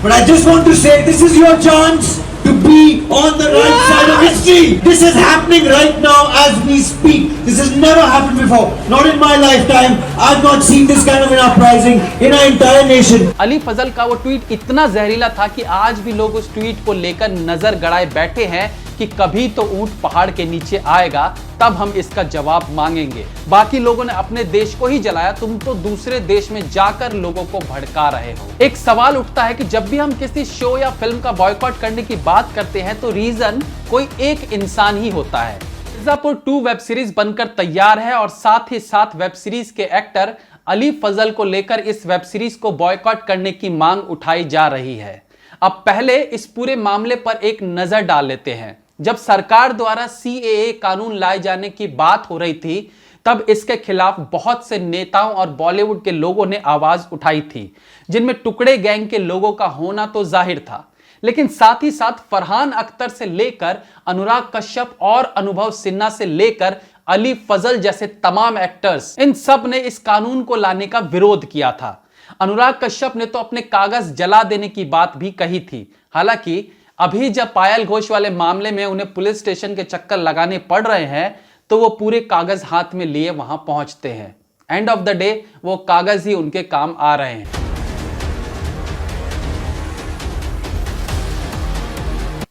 But I just want to say, this is your chance to be on the right side of history. This is happening right now as we speak. This has never happened before. Not in my lifetime. I've not seen this kind of an uprising in our entire nation. Ali Fazal का वो tweet इतना जहरीला था कि आज भी लोग उस ट्वीट को लेकर नजर गड़ाए बैठे हैं कि कभी तो ऊंट पहाड़ के नीचे आएगा, तब हम इसका जवाब मांगेंगे। बाकी लोगों ने अपने देश को ही जलाया, तुम तो दूसरे देश में जाकर लोगों को भड़का रहे हो। एक सवाल उठता है कि जब भी हम किसी शो या फिल्म का बॉयकॉट करने की बात करते हैं तो रीजन कोई एक इंसान ही होता है। मिर्जापुर 2 वेब सीरीज बनकर तैयार है और साथ ही साथ वेब सीरीज के एक्टर अली फजल को लेकर इस वेब सीरीज को बॉयकॉट करने की मांग उठाई जा रही है। अब पहले इस पूरे मामले पर एक नजर डाल लेते हैं। जब सरकार द्वारा CAA कानून लाए जाने की बात हो रही थी, तब इसके खिलाफ बहुत से नेताओं और बॉलीवुड के लोगों ने आवाज उठाई थी, जिनमें टुकड़े गैंग के लोगों का होना तो जाहिर था, लेकिन साथ ही साथ फरहान अख्तर से लेकर अनुराग कश्यप और अनुभव सिन्हा से लेकर अली फजल जैसे तमाम एक्टर्स, इन सब ने इस कानून को लाने का विरोध किया था। अनुराग कश्यप ने तो अपने कागज जला देने की बात भी कही थी। हालांकि अभी जब पायल घोष वाले मामले में उन्हें पुलिस स्टेशन के चक्कर लगाने पड़ रहे हैं, तो वो पूरे कागज हाथ में लिए वहां पहुंचते हैं। एंड ऑफ द डे वो कागज ही उनके काम आ रहे हैं।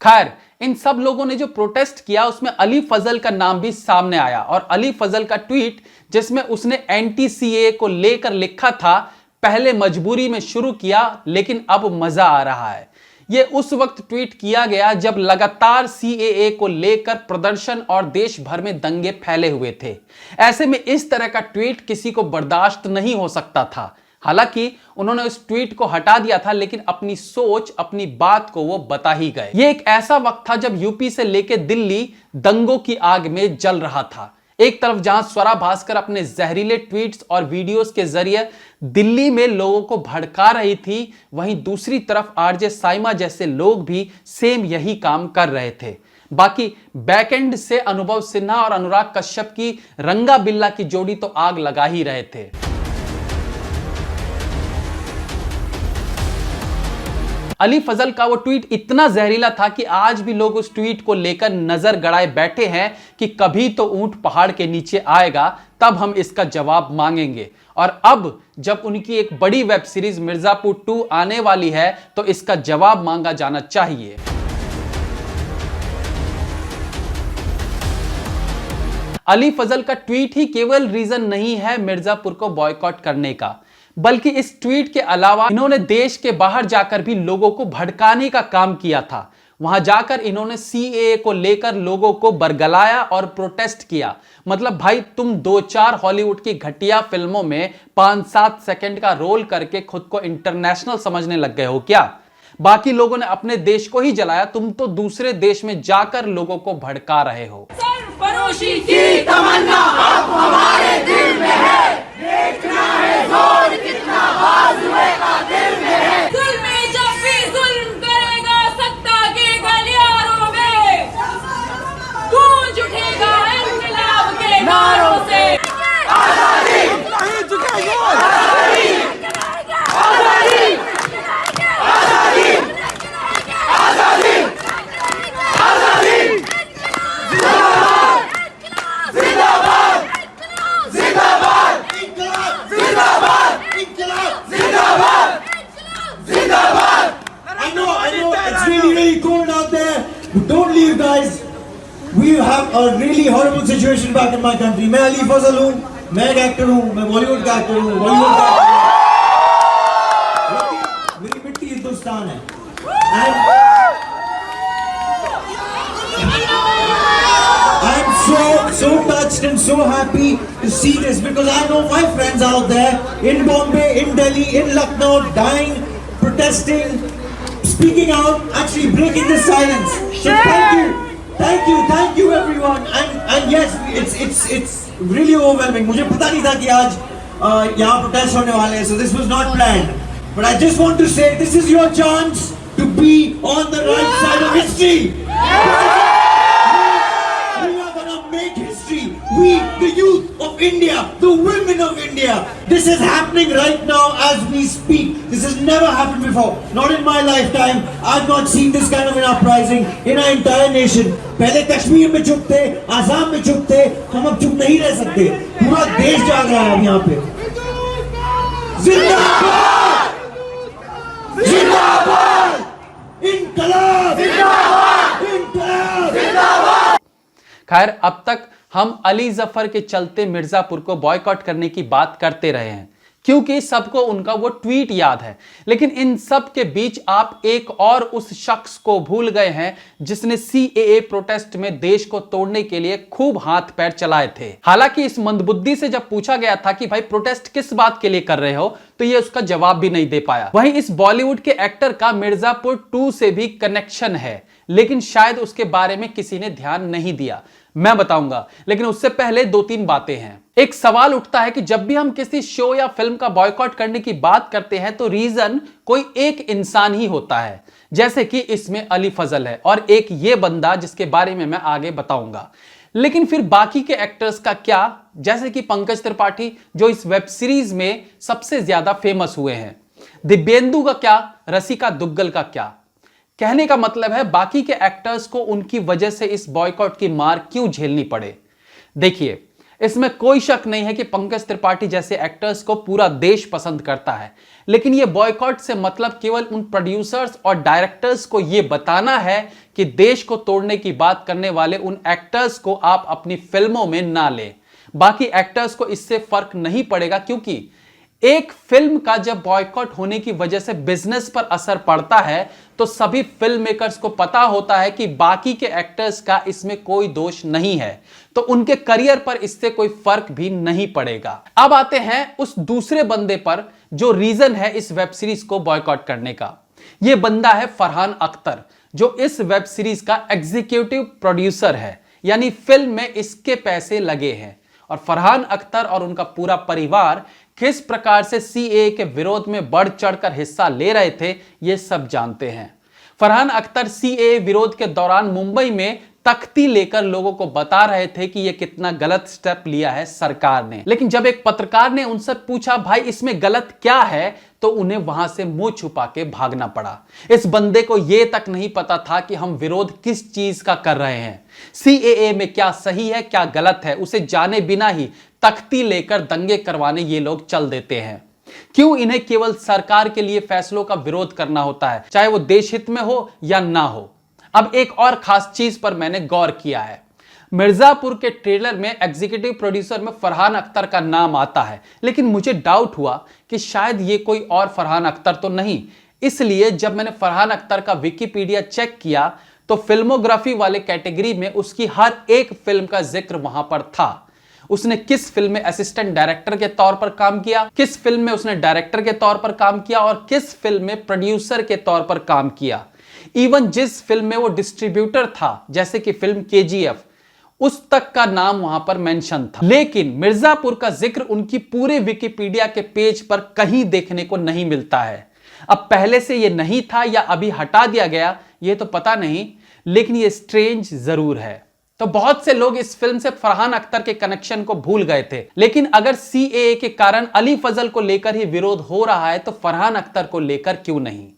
खैर, इन सब लोगों ने जो प्रोटेस्ट किया उसमें अली फजल का नाम भी सामने आया और अली फजल का ट्वीट जिसमें उसने एंटी CAA को लेकर लिखा था, पहले मजबूरी में शुरू किया लेकिन अब मजा आ रहा है। यह उस वक्त ट्वीट किया गया जब लगातार CAA को लेकर प्रदर्शन और देश भर में दंगे फैले हुए थे। ऐसे में इस तरह का ट्वीट किसी को बर्दाश्त नहीं हो सकता था। हालांकि उन्होंने उस ट्वीट को हटा दिया था, लेकिन अपनी सोच, अपनी बात को वो बता ही गए। ये एक ऐसा वक्त था जब यूपी से लेकर दिल्ली दंगों की आग में जल रहा था। एक तरफ जहां स्वरा भास्कर अपने जहरीले ट्वीट्स और वीडियोस के जरिए दिल्ली में लोगों को भड़का रही थी, वहीं दूसरी तरफ RJ साइमा जैसे लोग भी सेम यही काम कर रहे थे। बाकी बैकएंड से अनुभव सिन्हा और अनुराग कश्यप की रंगा बिल्ला की जोड़ी तो आग लगा ही रहे थे। अली फजल का वो ट्वीट इतना जहरीला था कि आज भी लोग उस ट्वीट को लेकर नजर गड़ाए बैठे हैं कि कभी तो ऊंट पहाड़ के नीचे आएगा, तब हम इसका जवाब मांगेंगे। और अब जब उनकी एक बड़ी वेब सीरीज मिर्जापुर 2 आने वाली है, तो इसका जवाब मांगा जाना चाहिए। अली फजल का ट्वीट ही केवल रीजन नहीं है मिर्जापुर को बॉयकॉट करने का, बल्कि इस ट्वीट के अलावा इन्होंने देश के बाहर जाकर भी लोगों को भड़काने का काम किया था। वहां जाकर इन्होंने CAA को लेकर लोगों को बरगलाया और प्रोटेस्ट किया। मतलब भाई, तुम 2-4 हॉलीवुड की घटिया फिल्मों में 5-7 सेकंड का रोल करके खुद को इंटरनेशनल समझने लग गए हो क्या? बाकी लोगों ने अपने देश को ही जलाया, तुम तो दूसरे देश में जाकर लोगों को भड़का रहे हो। सरफरोशी की तमन्ना अब हमारे दिल में है, देखना है जोर कितना बाजुए का दिल में है। जुल्म जब भी जुल्म करेगा सत्ता के गलियारों में, गूंज उठेगा इन्कलाब के नारों से। आजादी नहीं झुकेगी, आजादी आजादी आजादी आजादी आजादी जिंदाबाद जिंदाबाद जिंदाबाद जिंदाबाद जिंदाबाद जिंदाबाद। I know, it's really cold out there. But don't leave, guys. We have a really horrible situation back in my country. मैं अली फजल हूँ, मैं एक एक्टर हूँ, मैं बॉलीवुड का एक्टर हूँ, बॉलीवुड का मेरी मिट्टी हिंदुस्तान है। I'm so touched and so happy to see this, because I know my friends out there in Bombay, in Delhi, in Lucknow, dying, protesting, speaking out, actually breaking the silence. So thank you everyone. And yes, it's really overwhelming. मुझे पता नहीं था कि आज यहाँ protest होने वाले हैं, so this was not planned. But I just want to say, this is your chance to be on the right side of history. We, the youth of India, the women of India. This is happening right now as we speak. This has never happened before. Not in my lifetime. I've not seen this kind of an uprising in our entire nation. पहले कश्मीर में चुप थे, आसाम में चुप थे, हम अब चुप नहीं रह सकते. पूरा देश जाग रहा है अब यहाँ पे. जिंदाबाद! जिंदाबाद! इनकलाब! जिंदाबाद! इनकलाब! जिंदाबाद! खैर, अब तक हम अली जफर के चलते मिर्जापुर को बॉयकॉट करने की बात करते रहे हैं क्योंकि सबको उनका वो ट्वीट याद है, लेकिन इन सब के बीच आप एक और उस शख्स को भूल गए हैं जिसने CAA प्रोटेस्ट में देश को तोड़ने के लिए खूब हाथ पैर चलाए थे। हालांकि इस मंदबुद्धि से जब पूछा गया था कि भाई प्रोटेस्ट किस बात के लिए कर रहे हो, तो ये उसका जवाब भी नहीं दे पाया। वहीं इस बॉलीवुड के एक्टर का मिर्जापुर 2 से भी कनेक्शन है, लेकिन शायद उसके बारे में किसी ने ध्यान नहीं दिया। मैं बताऊंगा, लेकिन उससे पहले 2-3 बातें हैं। एक सवाल उठता है कि जब भी हम किसी शो या फिल्म का बॉयकॉट करने की बात करते हैं तो रीजन कोई एक इंसान ही होता है, जैसे कि इसमें अली फजल है और एक ये बंदा जिसके बारे में मैं आगे बताऊंगा। लेकिन फिर बाकी के एक्टर्स का क्या, जैसे कि पंकज त्रिपाठी जो इस वेब सीरीज में सबसे ज्यादा फेमस हुए हैं, दिव्येंदु का क्या, रसिका दुग्गल का क्या। कहने का मतलब है बाकी के एक्टर्स को उनकी वजह से इस बॉयकॉट की मार क्यों झेलनी पड़े। देखिए, इसमें कोई शक नहीं है कि पंकज त्रिपाठी जैसे एक्टर्स को पूरा देश पसंद करता है, लेकिन यह बॉयकॉट से मतलब केवल उन प्रोड्यूसर्स और डायरेक्टर्स को यह बताना है कि देश को तोड़ने की बात करने वाले उन एक्टर्स को आप अपनी फिल्मों में ना लें। बाकी एक्टर्स को इससे फर्क नहीं पड़ेगा, क्योंकि एक फिल्म का जब बॉयकॉट होने की वजह से बिजनेस पर असर पड़ता है तो सभी फिल्म मेकर्स को पता होता है कि बाकी के एक्टर्स का इसमें कोई दोष नहीं है, तो उनके करियर पर इससे कोई फर्क भी नहीं पड़ेगा। अब आते हैं उस दूसरे बंदे पर जो रीजन है इस वेब सीरीज को बॉयकॉट करने का। यह बंदा है फरहान अख्तर, जो इस वेब सीरीज का एग्जीक्यूटिव प्रोड्यूसर है, यानी फिल्म में इसके पैसे लगे हैं। और फरहान अख्तर और उनका पूरा परिवार किस प्रकार से CAA के विरोध में बढ़ चढ़कर हिस्सा ले रहे थे, ये सब जानते हैं। फरहान अख्तर CAA विरोध के दौरान मुंबई में तख्ती लेकर लोगों को बता रहे थे कि यह कितना गलत स्टेप लिया है सरकार ने। लेकिन जब एक पत्रकार ने उनसे पूछा भाई इसमें गलत क्या है, तो उन्हें वहां से मुंह छुपा के भागना पड़ा। इस बंदे को यह तक नहीं पता था कि हम विरोध किस चीज का कर रहे हैं, CAA में क्या सही है क्या गलत है, उसे जाने बिना ही तख्ती लेकर दंगे करवाने ये लोग चल देते हैं। क्यों इन्हें केवल सरकार के लिए फैसलों का विरोध करना होता है, चाहे वो देश हित में हो या ना हो। अब एक और खास चीज पर मैंने गौर किया है। मिर्जापुर के ट्रेलर में एग्जीक्यूटिव प्रोड्यूसर में फरहान अख्तर का नाम आता है, लेकिन मुझे डाउट हुआ कि शायद ये कोई और फरहान अख्तर तो नहीं। इसलिए जब मैंने फरहान अख्तर का विकिपीडिया चेक किया तो फिल्मोग्राफी वाले कैटेगरी में उसकी हर एक फिल्म का जिक्र वहां पर था। उसने किस फिल्म में असिस्टेंट डायरेक्टर के तौर पर काम किया, किस फिल्म में उसने डायरेक्टर के तौर पर काम किया और किस फिल्म में प्रोड्यूसर के तौर पर काम किया। इवन जिस फिल्म में वो डिस्ट्रीब्यूटर था, जैसे कि फिल्म KGF, उस तक का नाम वहां पर मेंशन था। लेकिन मिर्जापुर का जिक्र उनकी पूरे विकिपीडिया के पेज पर कहीं देखने को नहीं मिलता है। अब पहले से ये नहीं था या अभी हटा दिया गया, ये तो पता नहीं, लेकिन ये स्ट्रेंज जरूर है। तो बहुत से लोग इस फिल्म से फरहान अख्तर के कनेक्शन को भूल गए थे, लेकिन अगर CAA के कारण अली फजल को लेकर ही विरोध हो रहा है तो फरहान अख्तर को लेकर क्यों नहीं।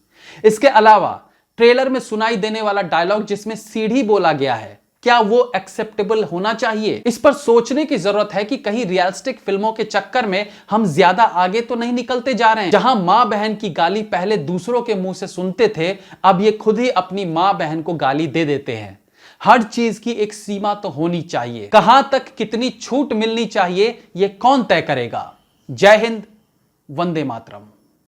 इसके अलावा ट्रेलर में सुनाई देने वाला डायलॉग जिसमें सीढ़ी बोला गया है, क्या वो एक्सेप्टेबल होना चाहिए? इस पर सोचने की जरूरत है कि कहीं रियलिस्टिक फिल्मों के चक्कर में हम ज्यादा आगे तो नहीं निकलते जा रहे हैं। जहां मां बहन की गाली पहले दूसरों के मुंह से सुनते थे, अब ये खुद ही अपनी मां बहन को गाली दे देते हैं। हर चीज की एक सीमा तो होनी चाहिए। कहां तक कितनी छूट मिलनी चाहिए ये कौन तय करेगा? जय हिंद, वंदे मातरम।